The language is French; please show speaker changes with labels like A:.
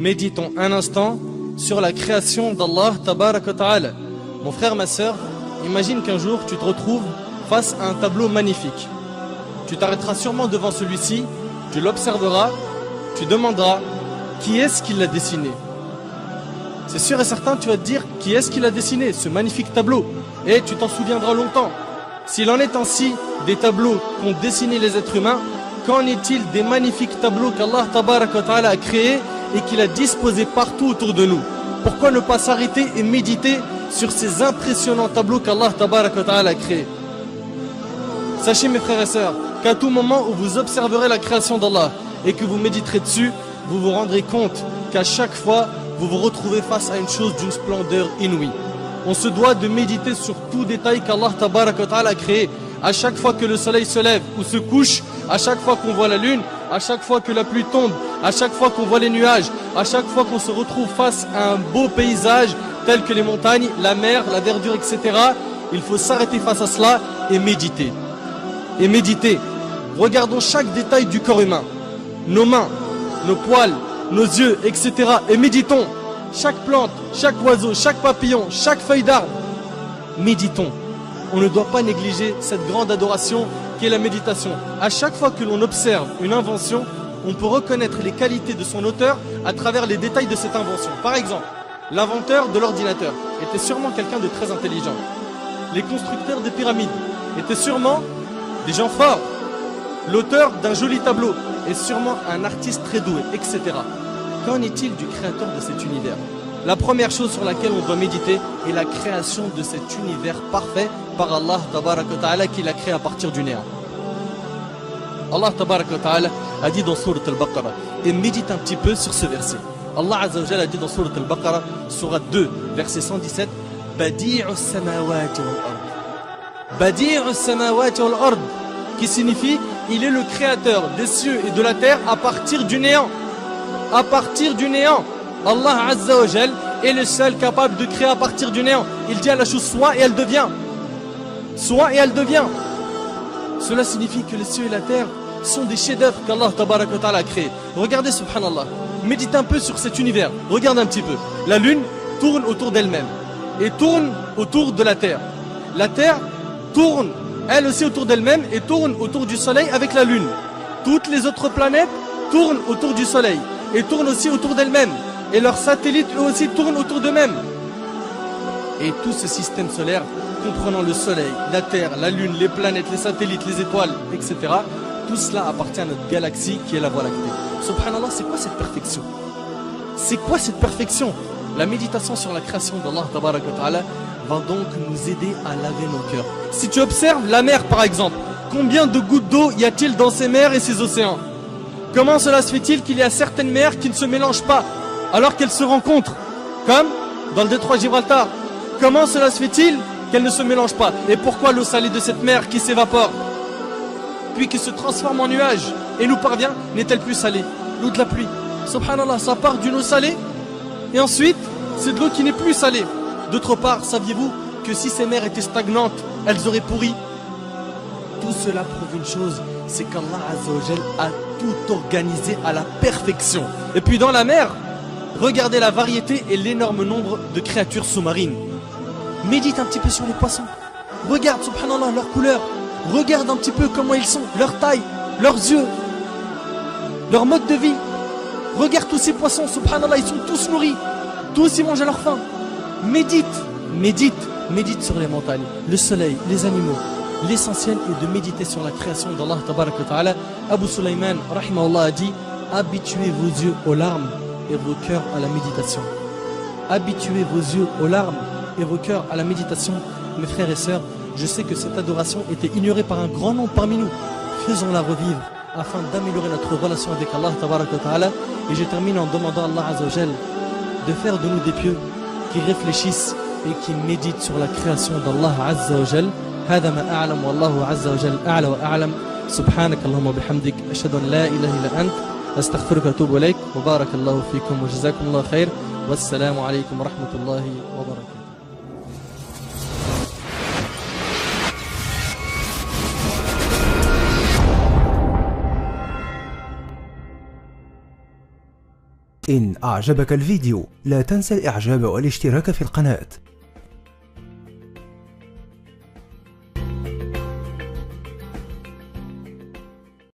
A: méditons un instant sur la création d'Allah Tabaraka wa Ta'ala. Mon frère, ma sœur, imagine qu'un jour tu te retrouves face à un tableau magnifique. Tu t'arrêteras sûrement devant celui-ci, tu l'observeras, tu demanderas qui est-ce qui l'a dessiné. C'est sûr et certain, tu vas te dire qui est-ce qui l'a dessiné, ce magnifique tableau. Et tu t'en souviendras longtemps. S'il en est ainsi des tableaux qu'ont dessiné les êtres humains, qu'en est-il des magnifiques tableaux qu'Allah Tabaraka wa Ta'ala a créés et qu'il a disposés partout autour de nous? Pourquoi ne pas s'arrêter et méditer sur ces impressionnants tableaux qu'Allah Tabaraka wa Ta'ala a créés? Sachez mes frères et sœurs qu'à tout moment où vous observerez la création d'Allah et que vous méditerez dessus, vous vous rendrez compte qu'à chaque fois vous vous retrouvez face à une chose d'une splendeur inouïe. On se doit de méditer sur tout détail qu'Allah Tabaraka wa Ta'ala a créé. À chaque fois que le soleil se lève ou se couche, à chaque fois qu'on voit la lune, à chaque fois que la pluie tombe, à chaque fois qu'on voit les nuages, à chaque fois qu'on se retrouve face à un beau paysage tel que les montagnes, la mer, la verdure, etc. Il faut s'arrêter face à cela et méditer. Et méditer. Regardons chaque détail du corps humain. Nos mains, nos poils, nos yeux, etc. Et méditons. Chaque plante, chaque oiseau, chaque papillon, chaque feuille d'arbre. Méditons. On ne doit pas négliger cette grande adoration qui est la méditation. À chaque fois que l'on observe une invention, on peut reconnaître les qualités de son auteur à travers les détails de cette invention. Par exemple, l'inventeur de l'ordinateur était sûrement quelqu'un de très intelligent. Les constructeurs des pyramides étaient sûrement des gens forts. L'auteur d'un joli tableau est sûrement un artiste très doué, etc. Qu'en est-il du créateur de cet univers? La première chose sur laquelle on doit méditer est la création de cet univers parfait par Allah Tabaraka wa Ta'ala qui l'a créé à partir du néant. Allah Tabaraka wa Ta'ala a dit dans Sourate Al-Baqarah, et médite un petit peu sur ce verset. Allah Azza wa Jalla a dit dans Sourate Al-Baqarah, Sourate 2, verset 117, Badi'us samawati wal-ard. Badi'us samawati wal-ard, qui signifie il est le créateur des cieux et de la terre à partir du néant. À partir du néant. Allah Azza wa Jal est le seul capable de créer à partir du néant. Il dit à la chose soit et elle devient. Soit et elle devient. Cela signifie que les cieux et la terre sont des chefs-d'œuvre qu'Allah Tabaraka wa Ta'ala a créés. Regardez subhanallah. Médite un peu sur cet univers. Regarde un petit peu. La lune tourne autour d'elle-même et tourne autour de la terre. La terre tourne elle aussi autour d'elle-même et tourne autour du soleil avec la lune. Toutes les autres planètes tournent autour du soleil et tournent aussi autour d'elles-mêmes. Et leurs satellites eux aussi tournent autour d'eux-mêmes. Et tout ce système solaire, comprenant le soleil, la terre, la lune, les planètes, les satellites, les étoiles, etc. Tout cela appartient à notre galaxie qui est la Voie lactée. Subhanallah, c'est quoi cette perfection? C'est quoi cette perfection? La méditation sur la création d'Allah Tabaraka wa Ta'ala va donc nous aider à laver nos cœurs. Si tu observes la mer par exemple, combien de gouttes d'eau y a-t-il dans ces mers et ces océans? Comment cela se fait-il qu'il y a certaines mers qui ne se mélangent pas alors qu'elles se rencontrent? Comme dans le détroit de Gibraltar. Comment cela se fait-il qu'elles ne se mélangent pas? Et pourquoi l'eau salée de cette mer qui s'évapore puis qui se transforme en nuage et nous parvient n'est-elle plus salée? L'eau de la pluie. Subhanallah, ça part d'une eau salée et ensuite c'est de l'eau qui n'est plus salée. D'autre part, saviez-vous que si ces mers étaient stagnantes, elles auraient pourri? Tout cela prouve une chose, c'est qu'Allah Azza wa Jal a tout organisé à la perfection. Et puis dans la mer, regardez la variété et l'énorme nombre de créatures sous-marines. Médite un petit peu sur les poissons. Regarde, subhanallah, leur couleur. Regarde un petit peu comment ils sont, leur taille, leurs yeux, leur mode de vie. Regarde tous ces poissons, subhanallah, ils sont tous nourris. Tous ils mangent à leur faim. Médite, médite, médite sur les montagnes, le soleil, les animaux. L'essentiel est de méditer sur la création d'Allah Tabaraka wa Ta'ala. Abu Sulaiman, rahimahullah, a dit habituez vos yeux aux larmes et vos cœurs à la méditation. Habituez vos yeux aux larmes et vos cœurs à la méditation. Mes frères et sœurs, je sais que cette adoration était ignorée par un grand nombre parmi nous. Faisons-la revivre afin d'améliorer notre relation avec Allah Tabaraka wa Ta'ala. Et je termine en demandant à Allah Azza wa Jal de faire de nous des pieux qui réfléchissent et qui méditent sur la création d'Allah Azza wa Jal. هذا ما أعلم والله عز وجل أعلى وأعلم سبحانك اللهم وبحمدك أشهد أن لا إله إلا أنت أستغفرك وأتوب إليك وبارك الله فيكم وجزاكم الله خير والسلام عليكم ورحمة الله وبركاته.
B: إن أعجبك الفيديو لا تنسى الإعجاب والاشتراك في القناة.